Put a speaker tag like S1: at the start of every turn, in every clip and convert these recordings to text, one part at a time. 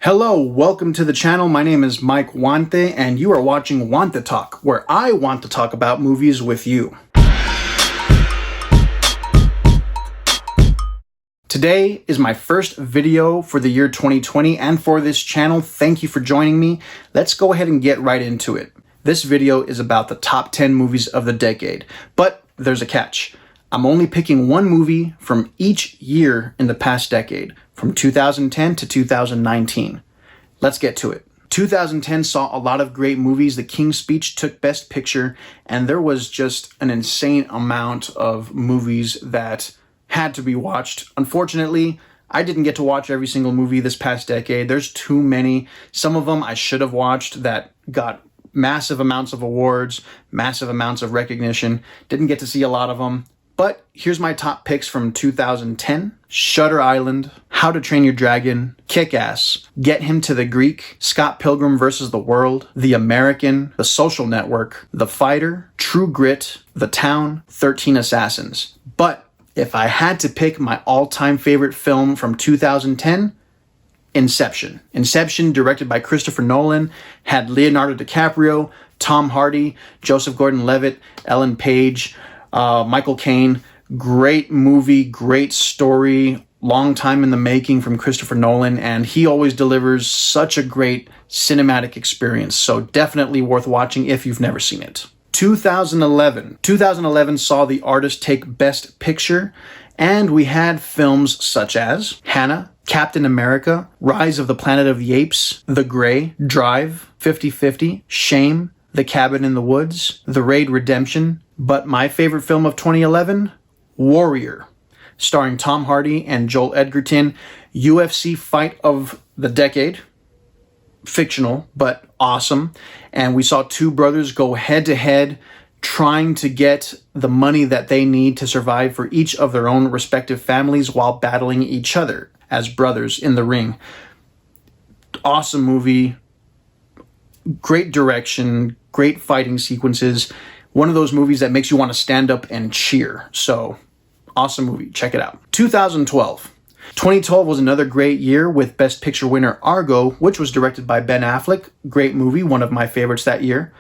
S1: Hello, welcome to the channel. My name is Mike Huante, and you are watching Huante Talk, where I want to talk about movies with you. Today is my first video for the year 2020, and for this channel, thank you for joining me. Let's go ahead and get right into it. This video is about the top 10 movies of the decade, but there's a catch. I'm only picking one movie from each year in the past decade, from 2010 to 2019. Let's get to it. 2010 saw a lot of great movies. The King's Speech took Best Picture, and there was just an insane amount of movies that had to be watched. Unfortunately, I didn't get to watch every single movie this past decade. There's too many. Some of them I should have watched that got massive amounts of awards, massive amounts of recognition. Didn't get to see a lot of them. But here's my top picks from 2010. Shutter Island, How to Train Your Dragon, Kick-Ass, Get Him to the Greek, Scott Pilgrim vs. the World, The American, The Social Network, The Fighter, True Grit, The Town, 13 Assassins. But if I had to pick my all-time favorite film from 2010, Inception. Inception, directed by Christopher Nolan, had Leonardo DiCaprio, Tom Hardy, Joseph Gordon-Levitt, Ellen Page, Michael Caine. Great movie, great story, long time in the making from Christopher Nolan, and he always delivers such a great cinematic experience. So definitely worth watching if you've never seen it. 2011 saw The Artist take Best Picture, and we had films such as Hannah, Captain America, Rise of the Planet of the Apes, The Grey, Drive, 50-50, Shame, The Cabin in the Woods, The Raid Redemption, but my favorite film of 2011, Warrior, starring Tom Hardy and Joel Edgerton. UFC fight of the decade. Fictional, but awesome. And we saw two brothers go head to head, trying to get the money that they need to survive for each of their own respective families while battling each other as brothers in the ring. Awesome movie. Great direction, great fighting sequences. One of those movies that makes you want to stand up and cheer. So, awesome movie. Check it out. 2012. 2012 was another great year with Best Picture winner Argo, which was directed by Ben Affleck. Great movie, one of my favorites that year.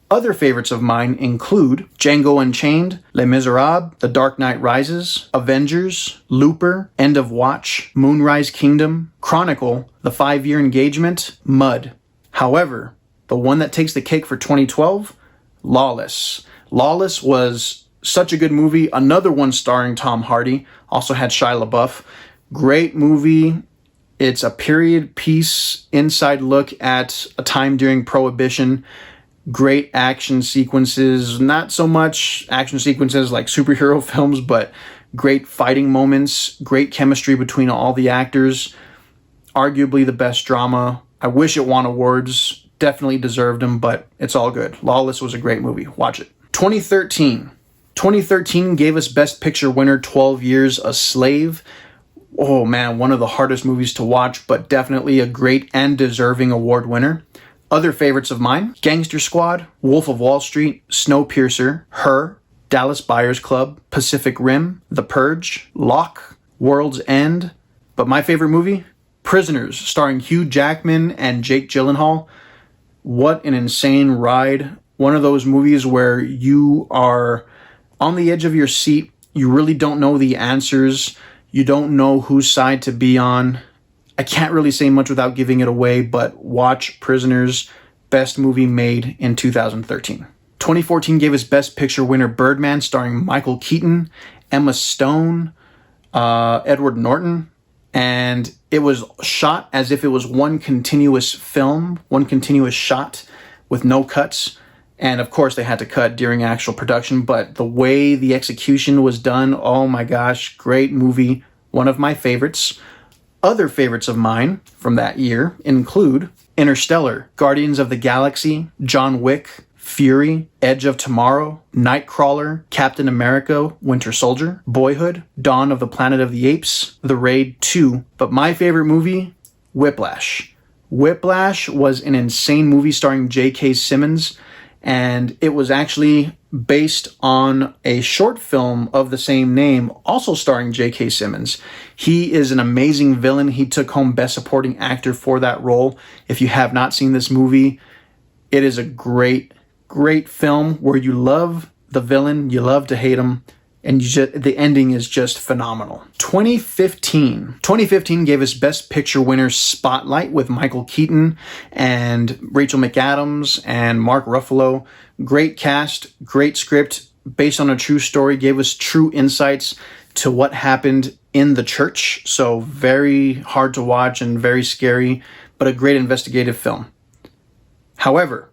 S1: Other favorites of mine include Django Unchained, Les Miserables, The Dark Knight Rises, Avengers, Looper, End of Watch, Moonrise Kingdom, Chronicle, The 5-Year Engagement, Mud. However, the one that takes the cake for 2012, Lawless. Lawless was such a good movie. Another one starring Tom Hardy. Also had Shia LaBeouf. Great movie. It's a period piece inside look at a time during Prohibition. Great action sequences. Not so much action sequences like superhero films, but great fighting moments. Great chemistry between all the actors. Arguably the best drama. I wish it won awards. Definitely deserved them, but it's all good. Lawless was a great movie. Watch it. 2013. 2013 gave us Best Picture winner 12 Years a Slave. Oh man, one of the hardest movies to watch, but definitely a great and deserving award winner. Other favorites of mine, Gangster Squad, Wolf of Wall Street, Snowpiercer, Her, Dallas Buyers Club, Pacific Rim, The Purge, Locke, World's End. But my favorite movie, Prisoners, starring Hugh Jackman and Jake Gyllenhaal. What an insane ride. One of those movies where you are on the edge of your seat. You really don't know the answers. You don't know whose side to be on. I can't really say much without giving it away, but watch Prisoners. Best movie made in 2013. 2014 gave us Best Picture winner Birdman, starring Michael Keaton, Emma Stone, Edward Norton. And it was shot as if it was one continuous film, one continuous shot with no cuts. And of course they had to cut during actual production, but the way the execution was done, oh my gosh, great movie. One of my favorites. Other favorites of mine from that year include Interstellar, Guardians of the Galaxy, John Wick, Fury, Edge of Tomorrow, Nightcrawler, Captain America, Winter Soldier, Boyhood, Dawn of the Planet of the Apes, The Raid 2. But my favorite movie, Whiplash. Whiplash was an insane movie starring J.K. Simmons. and it was actually based on a short film of the same name, also starring J.K. Simmons. He is an amazing villain. He took home Best Supporting Actor for that role. If you have not seen this movie, it is a great, great film where you love the villain, you love to hate him, and the ending is just phenomenal. 2015 gave us Best Picture winner Spotlight with Michael Keaton and Rachel McAdams and Mark Ruffalo. Great cast, great script, based on a true story, gave us true insights to what happened in the church. So very hard to watch and very scary, but a great investigative film. However,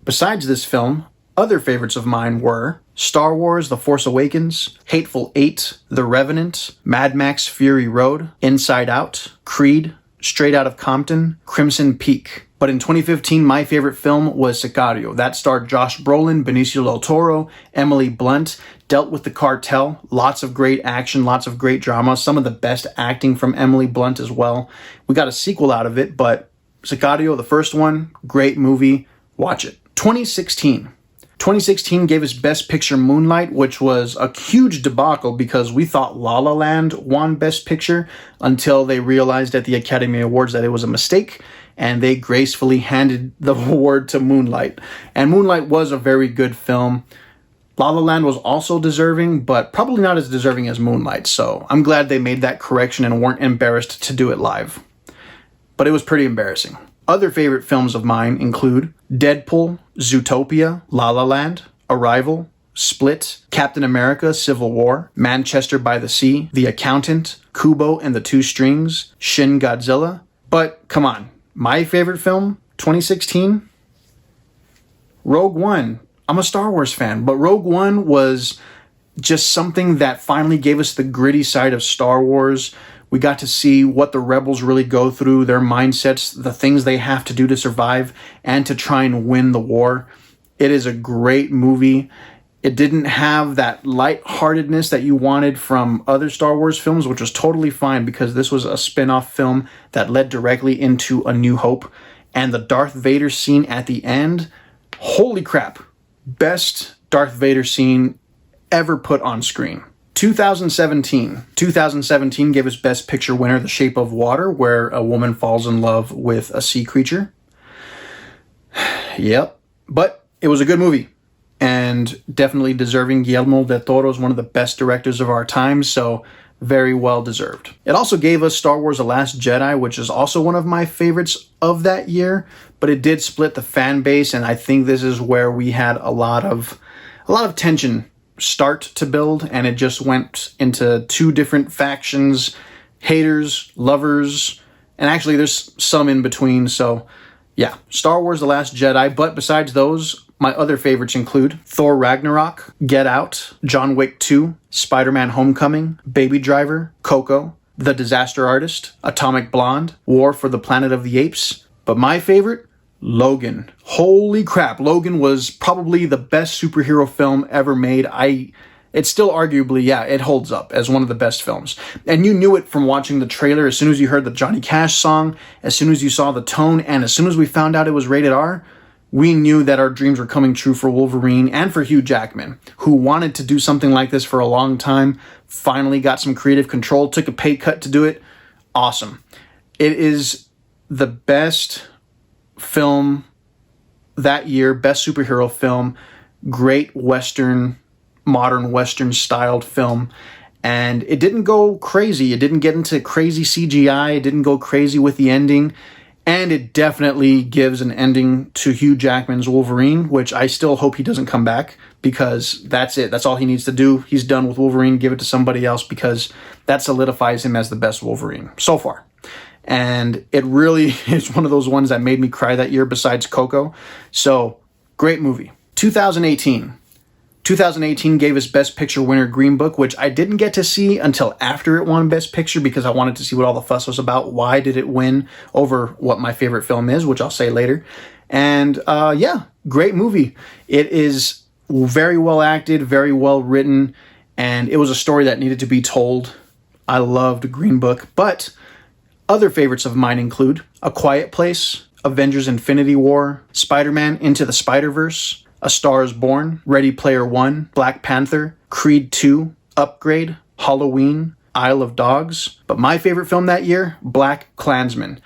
S1: besides this film, other favorites of mine were Star Wars The Force Awakens, Hateful Eight, The Revenant, Mad Max Fury Road, Inside Out, Creed, Straight Outta Compton, Crimson Peak. But in 2015, my favorite film was Sicario. That starred Josh Brolin, Benicio del Toro, Emily Blunt, dealt with the cartel, lots of great action, lots of great drama, some of the best acting from Emily Blunt as well. We got a sequel out of it, but Sicario, the first one, great movie, watch it. 2016 gave us Best Picture Moonlight, which was a huge debacle because we thought La La Land won Best Picture until they realized at the Academy Awards that it was a mistake, and they gracefully handed the award to Moonlight. And Moonlight was a very good film. La La Land was also deserving, but probably not as deserving as Moonlight, so I'm glad they made that correction and weren't embarrassed to do it live. But it was pretty embarrassing. Other favorite films of mine include Deadpool, Zootopia, La La Land, Arrival, Split, Captain America, Civil War, Manchester by the Sea, The Accountant, Kubo and the Two Strings, Shin Godzilla. But come on, my favorite film, 2016? Rogue One. I'm a Star Wars fan, but Rogue One was just something that finally gave us the gritty side of Star Wars. We got to see what the rebels really go through, their mindsets, the things they have to do to survive and to try and win the war. It is a great movie. It didn't have that lightheartedness that you wanted from other Star Wars films, which was totally fine because this was a spin-off film that led directly into A New Hope. And the Darth Vader scene at the end, holy crap, best Darth Vader scene ever put on screen. 2017 gave us Best Picture winner The Shape of Water, where a woman falls in love with a sea creature. Yep, but it was a good movie and definitely deserving. Guillermo del Toro is one of the best directors of our time, so very well deserved. It also gave us Star Wars The Last Jedi, which is also one of my favorites of that year, but it did split the fan base, and I think this is where we had a lot of tension start to build, and it just went into two different factions, haters, lovers, and actually there's some in between. So yeah, Star Wars The Last Jedi. But besides those, my other favorites include Thor Ragnarok, Get Out, John Wick 2, Spider-Man Homecoming, Baby Driver, Coco, The Disaster Artist, Atomic Blonde, War for the Planet of the Apes. But my favorite, Logan. Holy crap, Logan was probably the best superhero film ever made. It's still arguably, yeah, it holds up as one of the best films. And you knew it from watching the trailer. As soon as you heard the Johnny Cash song, as soon as you saw the tone, and as soon as we found out it was rated R, we knew that our dreams were coming true for Wolverine and for Hugh Jackman, who wanted to do something like this for a long time, finally got some creative control, took a pay cut to do it. Awesome. It is the best film that year, best superhero film, great Western, modern Western styled film. And it didn't go crazy. It didn't get into crazy CGI. It didn't go crazy with the ending. And it definitely gives an ending to Hugh Jackman's Wolverine, which I still hope he doesn't come back, because that's it. That's all he needs to do. He's done with Wolverine. Give it to somebody else, because that solidifies him as the best Wolverine so far. And it really is one of those ones that made me cry that year besides Coco. So, great movie. 2018 gave us Best Picture winner Green Book, which I didn't get to see until after it won Best Picture because I wanted to see what all the fuss was about. Why did it win over what my favorite film is, which I'll say later. And yeah, great movie. It is very well acted, very well written, and it was a story that needed to be told. I loved Green Book, but other favorites of mine include A Quiet Place, Avengers Infinity War, Spider-Man Into the Spider-Verse, A Star is Born, Ready Player One, Black Panther, Creed 2, Upgrade, Halloween, Isle of Dogs. But my favorite film that year, Black Klansman.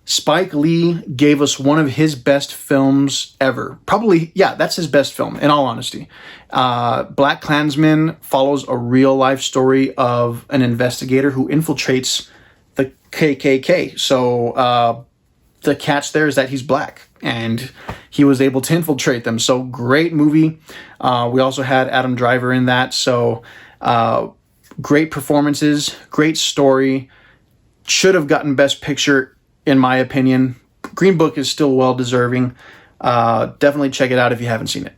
S1: Spike Lee gave us one of his best films ever. Probably, yeah, that's his best film, in all honesty. Black Klansman follows a real-life story of an investigator who infiltrates the KKK. So the catch there is that he's black, and he was able to infiltrate them. So great movie. We also had Adam Driver in that. So great performances, great story. Should have gotten Best Picture, in my opinion. Green Book is still well deserving. Definitely check it out if you haven't seen it.